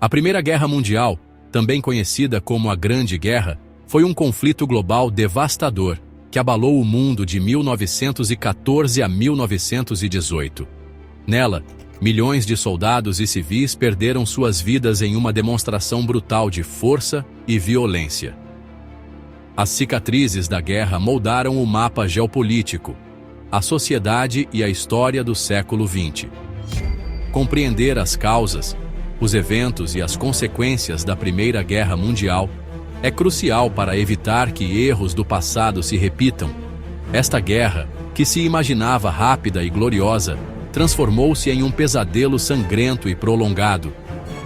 A Primeira Guerra Mundial, também conhecida como a Grande Guerra, foi um conflito global devastador que abalou o mundo de 1914 a 1918. Nela, milhões de soldados e civis perderam suas vidas em uma demonstração brutal de força e violência. As cicatrizes da guerra moldaram o mapa geopolítico, a sociedade e a história do século XX. Compreender as causas, os eventos e as consequências da Primeira Guerra Mundial é crucial para evitar que erros do passado se repitam. Esta guerra, que se imaginava rápida e gloriosa, transformou-se em um pesadelo sangrento e prolongado.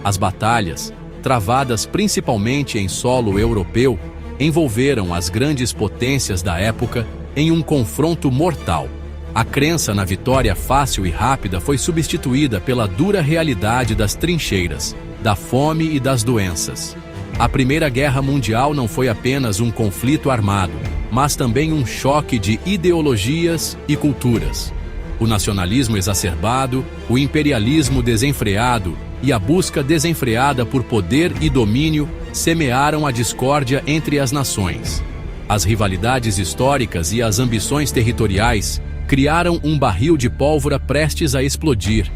As batalhas, travadas principalmente em solo europeu, envolveram as grandes potências da época em um confronto mortal. A crença na vitória fácil e rápida foi substituída pela dura realidade das trincheiras, da fome e das doenças. A Primeira Guerra Mundial não foi apenas um conflito armado, mas também um choque de ideologias e culturas. O nacionalismo exacerbado, o imperialismo desenfreado e a busca desenfreada por poder e domínio semearam a discórdia entre as nações. As rivalidades históricas e as ambições territoriais criaram um barril de pólvora prestes a explodir.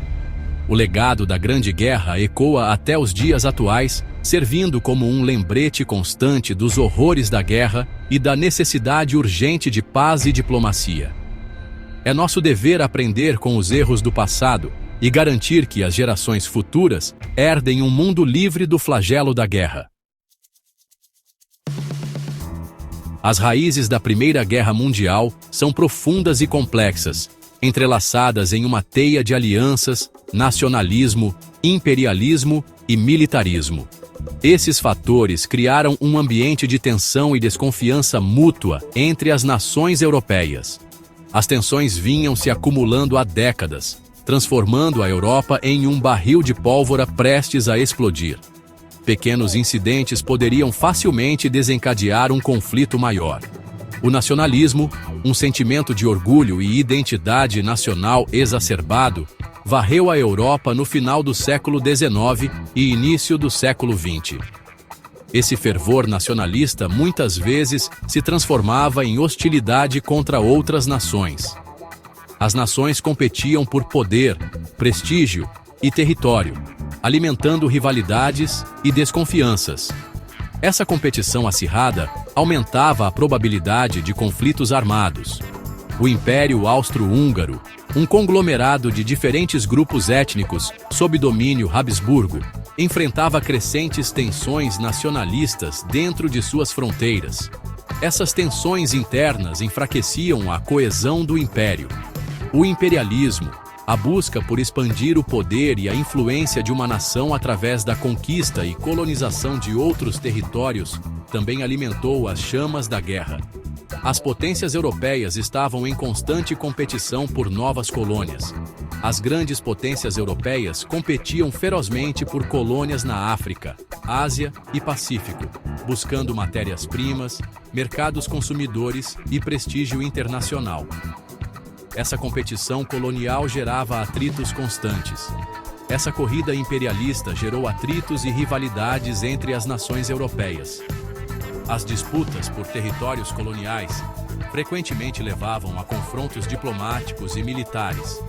O legado da Grande Guerra ecoa até os dias atuais, servindo como um lembrete constante dos horrores da guerra e da necessidade urgente de paz e diplomacia. É nosso dever aprender com os erros do passado e garantir que as gerações futuras herdem um mundo livre do flagelo da guerra. As raízes da Primeira Guerra Mundial são profundas e complexas, entrelaçadas em uma teia de alianças, nacionalismo, imperialismo e militarismo. Esses fatores criaram um ambiente de tensão e desconfiança mútua entre as nações europeias. As tensões vinham se acumulando há décadas, transformando a Europa em um barril de pólvora prestes a explodir. Pequenos incidentes poderiam facilmente desencadear um conflito maior. O nacionalismo, um sentimento de orgulho e identidade nacional exacerbado, varreu a Europa no final do século XIX e início do século XX. Esse fervor nacionalista muitas vezes se transformava em hostilidade contra outras nações. As nações competiam por poder, prestígio e território, alimentando rivalidades e desconfianças. Essa competição acirrada aumentava a probabilidade de conflitos armados. O Império Austro-Húngaro, um conglomerado de diferentes grupos étnicos sob domínio Habsburgo, enfrentava crescentes tensões nacionalistas dentro de suas fronteiras. Essas tensões internas enfraqueciam a coesão do império. O imperialismo, a busca por expandir o poder e a influência de uma nação através da conquista e colonização de outros territórios, também alimentou as chamas da guerra. As potências europeias estavam em constante competição por novas colônias. As grandes potências europeias competiam ferozmente por colônias na África, Ásia e Pacífico, buscando matérias-primas, mercados consumidores e prestígio internacional. Essa competição colonial gerava atritos constantes. Essa corrida imperialista gerou atritos e rivalidades entre as nações europeias. As disputas por territórios coloniais frequentemente levavam a confrontos diplomáticos e militares.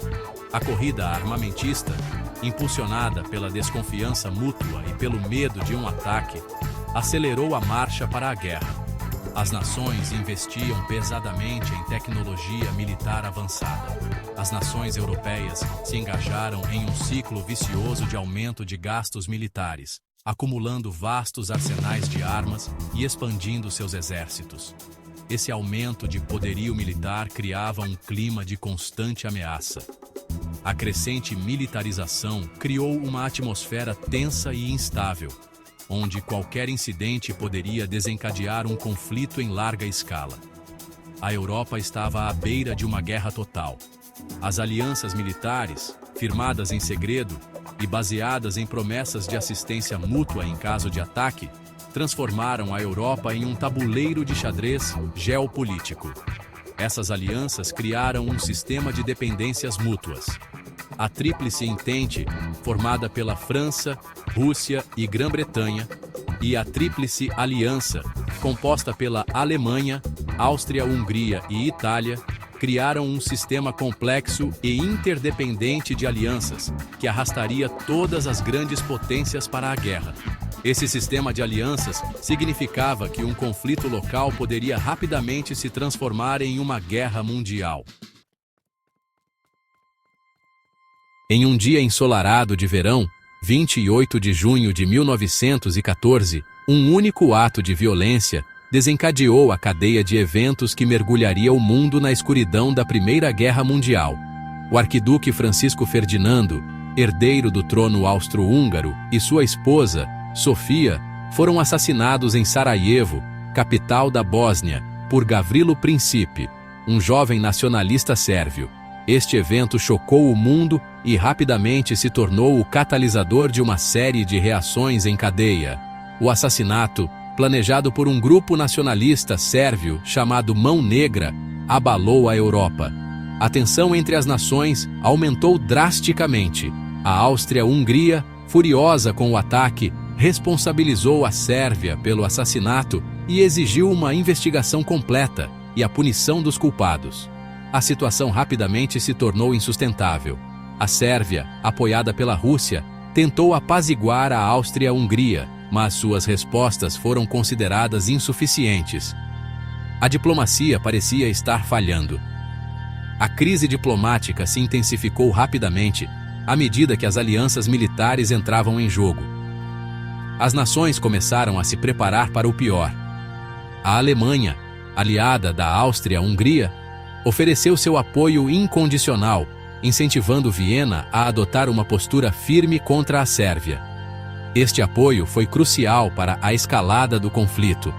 A corrida armamentista, impulsionada pela desconfiança mútua e pelo medo de um ataque, acelerou a marcha para a guerra. As nações investiam pesadamente em tecnologia militar avançada. As nações europeias se engajaram em um ciclo vicioso de aumento de gastos militares, acumulando vastos arsenais de armas e expandindo seus exércitos. Esse aumento de poderio militar criava um clima de constante ameaça. A crescente militarização criou uma atmosfera tensa e instável, onde qualquer incidente poderia desencadear um conflito em larga escala. A Europa estava à beira de uma guerra total. As alianças militares, firmadas em segredo e baseadas em promessas de assistência mútua em caso de ataque, transformaram a Europa em um tabuleiro de xadrez geopolítico. Essas alianças criaram um sistema de dependências mútuas. a Tríplice Entente, formada pela França, Rússia e Grã-Bretanha, e a Tríplice Aliança, composta pela Alemanha, Áustria-Hungria e Itália, criaram um sistema complexo e interdependente de alianças que arrastaria todas as grandes potências para a guerra. Esse sistema de alianças significava que um conflito local poderia rapidamente se transformar em uma guerra mundial. Em um dia ensolarado de verão, 28 de junho de 1914, um único ato de violência desencadeou a cadeia de eventos que mergulharia o mundo na escuridão da Primeira Guerra Mundial. O arquiduque Francisco Ferdinando, herdeiro do trono austro-húngaro, e sua esposa, Sofia, foram assassinados em Sarajevo, capital da Bósnia, por Gavrilo Princip, um jovem nacionalista sérvio. Este evento chocou o mundo e rapidamente se tornou o catalisador de uma série de reações em cadeia. O assassinato, planejado por um grupo nacionalista sérvio chamado Mão Negra, abalou a Europa. A tensão entre as nações aumentou drasticamente. A Áustria-Hungria, furiosa com o ataque, responsabilizou a Sérvia pelo assassinato e exigiu uma investigação completa e a punição dos culpados. A situação rapidamente se tornou insustentável. A Sérvia, apoiada pela Rússia, tentou apaziguar a Áustria-Hungria, mas suas respostas foram consideradas insuficientes. A diplomacia parecia estar falhando. A crise diplomática se intensificou rapidamente à medida que as alianças militares entravam em jogo. As nações começaram a se preparar para o pior. A Alemanha, aliada da Áustria-Hungria, ofereceu seu apoio incondicional, incentivando Viena a adotar uma postura firme contra a Sérvia. Este apoio foi crucial para a escalada do conflito.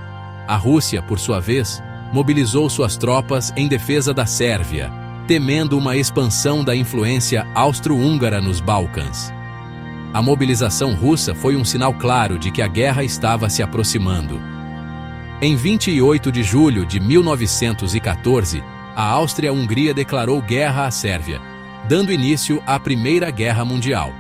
A Rússia, por sua vez, mobilizou suas tropas em defesa da Sérvia, temendo uma expansão da influência austro-húngara nos Balcãs. A mobilização russa foi um sinal claro de que a guerra estava se aproximando. Em 28 de julho de 1914, a Áustria-Hungria declarou guerra à Sérvia, dando início à Primeira Guerra Mundial.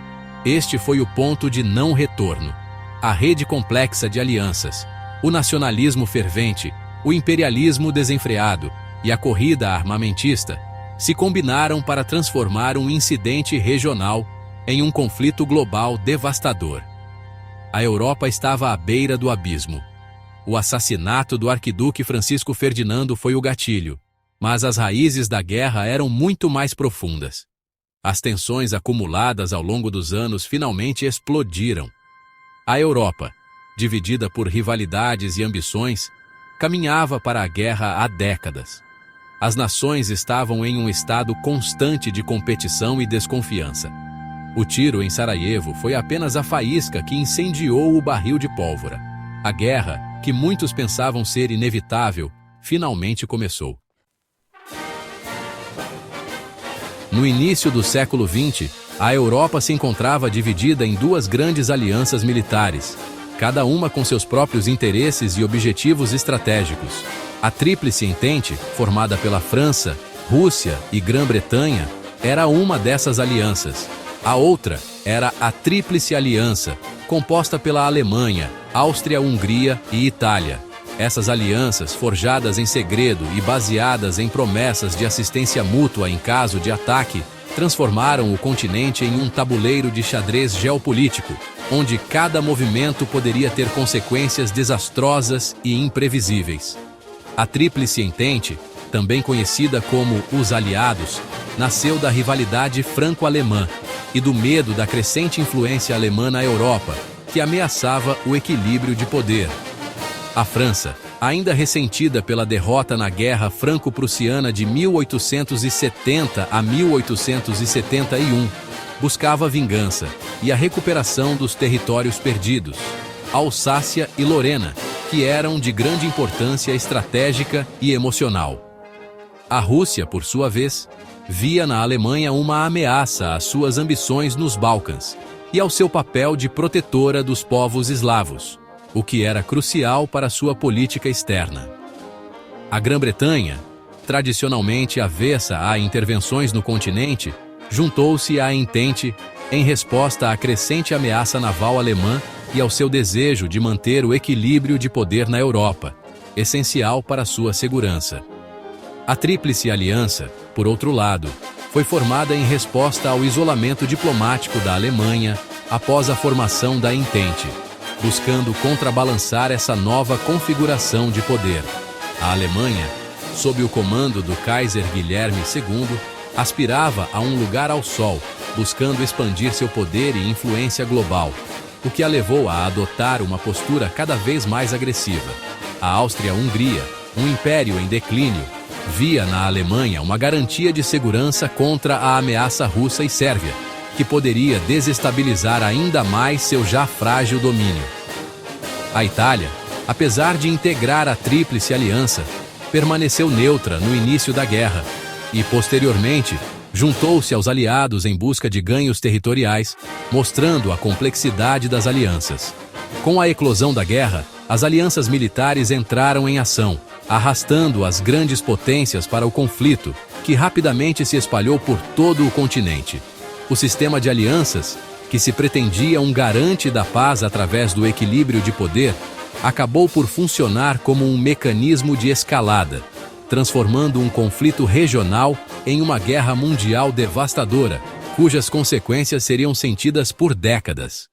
Este foi o ponto de não retorno. A rede complexa de alianças, o nacionalismo fervente, o imperialismo desenfreado e a corrida armamentista se combinaram para transformar um incidente regional em um conflito global devastador. A Europa estava à beira do abismo. O assassinato do arquiduque Francisco Ferdinando foi o gatilho, mas as raízes da guerra eram muito mais profundas. As tensões acumuladas ao longo dos anos finalmente explodiram. A Europa, dividida por rivalidades e ambições, caminhava para a guerra há décadas. As nações estavam em um estado constante de competição e desconfiança. O tiro em Sarajevo foi apenas a faísca que incendiou o barril de pólvora. A guerra, que muitos pensavam ser inevitável, finalmente começou. No início do século XX, a Europa se encontrava dividida em duas grandes alianças militares, cada uma com seus próprios interesses e objetivos estratégicos. A Tríplice Entente, formada pela França, Rússia e Grã-Bretanha, era uma dessas alianças. A outra era a Tríplice Aliança, composta pela Alemanha, Áustria-Hungria e Itália. Essas alianças, forjadas em segredo e baseadas em promessas de assistência mútua em caso de ataque, transformaram o continente em um tabuleiro de xadrez geopolítico, onde cada movimento poderia ter consequências desastrosas e imprevisíveis. A Tríplice Entente, também conhecida como os Aliados, nasceu da rivalidade franco-alemã e do medo da crescente influência alemã na Europa, que ameaçava o equilíbrio de poder. A França, ainda ressentida pela derrota na Guerra Franco-Prussiana de 1870 a 1871, buscava vingança e a recuperação dos territórios perdidos, Alsácia e Lorena, que eram de grande importância estratégica e emocional. A Rússia, por sua vez, via na Alemanha uma ameaça às suas ambições nos Balcãs e ao seu papel de protetora dos povos eslavos, o que era crucial para sua política externa. A Grã-Bretanha, tradicionalmente avessa a intervenções no continente, juntou-se à Entente em resposta à crescente ameaça naval alemã e ao seu desejo de manter o equilíbrio de poder na Europa, essencial para sua segurança. A Tríplice Aliança, por outro lado, foi formada em resposta ao isolamento diplomático da Alemanha após a formação da Entente, buscando contrabalançar essa nova configuração de poder. A Alemanha, sob o comando do Kaiser Guilherme II, aspirava a um lugar ao sol, buscando expandir seu poder e influência global, o que a levou a adotar uma postura cada vez mais agressiva. A Áustria-Hungria, um império em declínio, via na Alemanha uma garantia de segurança contra a ameaça russa e sérvia, que poderia desestabilizar ainda mais seu já frágil domínio. A Itália, apesar de integrar a Tríplice Aliança, permaneceu neutra no início da guerra e, posteriormente, juntou-se aos aliados em busca de ganhos territoriais, mostrando a complexidade das alianças. Com a eclosão da guerra, as alianças militares entraram em ação, arrastando as grandes potências para o conflito, que rapidamente se espalhou por todo o continente. O sistema de alianças, que se pretendia um garante da paz através do equilíbrio de poder, acabou por funcionar como um mecanismo de escalada, transformando um conflito regional em uma guerra mundial devastadora, cujas consequências seriam sentidas por décadas.